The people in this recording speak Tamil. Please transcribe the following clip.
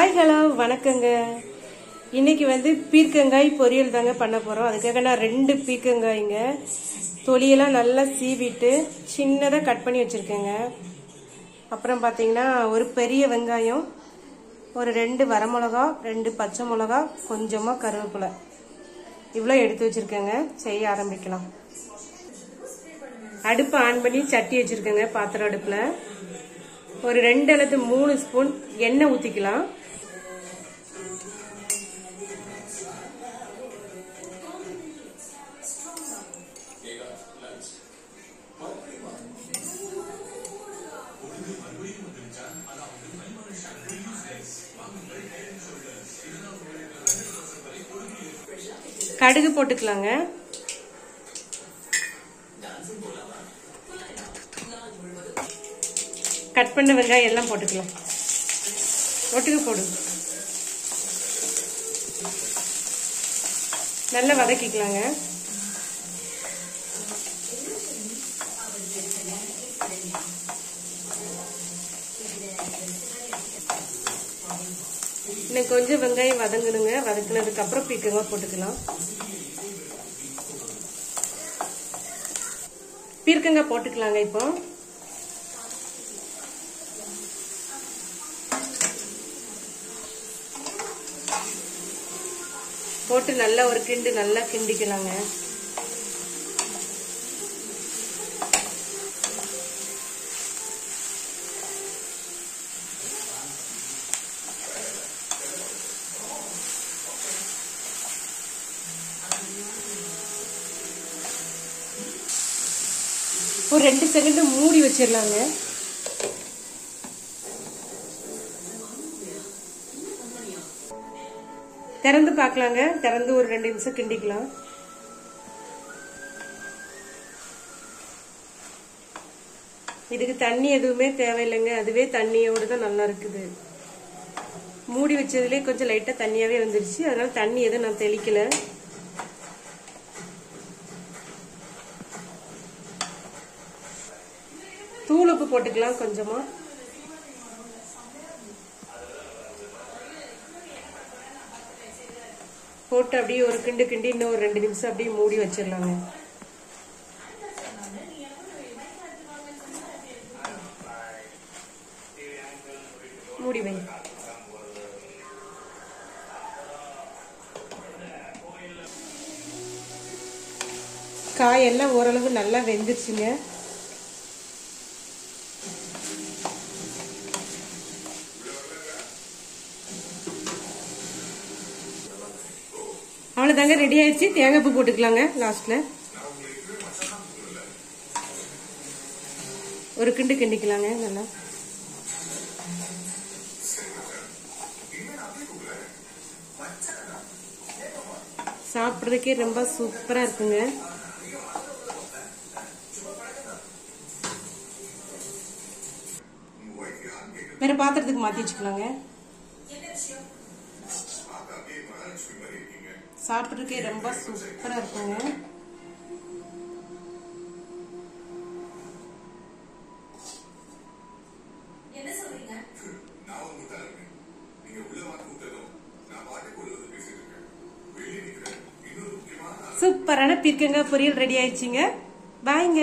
ஹாய் ஹலோ வணக்கங்க. இன்னைக்கு வந்து பீர்க்கங்காய் பொரியல் தாங்க பண்ண போறோம். அதுக்காக நான் 2 பீர்க்கங்காய்ங்க தொலியெல்லாம் நல்லா சீவிட்டு சின்னதாக கட் பண்ணி வச்சிருக்கேங்க. அப்புறம் பார்த்தீங்கன்னா ஒரு பெரிய வெங்காயம், ஒரு 2 வரமிளகா, 2 பச்சை மிளகா, கொஞ்சமாக கருவேப்பிலை, இவ்வளோ எடுத்து வச்சிருக்கேங்க. செய்ய ஆரம்பிக்கலாம். அடுப்பு ஆன் பண்ணி சட்டி வச்சிருக்கேங்க. பாத்திரம் அடுப்பில் ஒரு 2 அல்லது 3 ஸ்பூன் எண்ணெய் ஊற்றிக்கலாம். கடுகு போட்டுக்கலாங்க. கட் பண்ண வெங்காயம் எல்லாம் போட்டுக்கலாம். ஒட்டுக்கு போடு. நல்லா வதக்கிக்கலாங்க. இன்னும் கொஞ்சம் வெங்காயம் வதங்கணுங்க. வதக்குனதுக்கு அப்புறம் பீர்க்கங்காய் போட்டுக்கலாம். பீர்க்கங்காய் போட்டுக்கலாங்க. இப்போ போட்டு நல்லா ஒரு கிண்டு நல்லா கிண்டிக்கலாங்க. ஒரு 2 செகண்ட் மூடி வச்சிடலாங்க. திறந்து பார்க்கலாங்க. திறந்து ஒரு 2 நிமிஷம் கிண்டிக்கலாம். இதுக்கு தண்ணி எதுவுமே தேவையில்லைங்க. அதுவே தண்ணியோடு தான் நல்லா இருக்குது. மூடி வச்சதுலேயே கொஞ்சம் லைட்டா தண்ணியாவே வந்துருச்சு. அதனால தண்ணி எதுவும் நான் தெளிக்கல. தூள் உப்பு போட்டுக்கலாம் கொஞ்சமா. போட்டு அப்படியே ஒரு கிண்டு கிண்டி இன்னும் ஒரு 2 நிமிஷம் அப்படியே மூடி வச்சிடலாங்க. மூடி வை. காயெல்லாம் ஓரளவு நல்லா வெந்துருச்சுங்க. அவ்வளவுதாங்க, ரெடி ஆயிடுச்சு. தேங்காய் பூ போட்டுக்கலாங்க. லாஸ்ட்ல ஒரு கிண்டு கிண்டிக்கலாங்க. நல்லா சாப்பிட்றதுக்கே ரொம்ப சூப்பரா இருக்குங்க. வேற பாத்திரத்துக்கு மாத்தி வச்சுக்கலாங்க. சாப்பிட்றதுக்கே ரொம்ப சூப்பரா இருக்குங்க. சூப்பரான பீர்க்கங்காய் பொரியல் ரெடி ஆயிடுச்சுங்க. பாய்ங்க.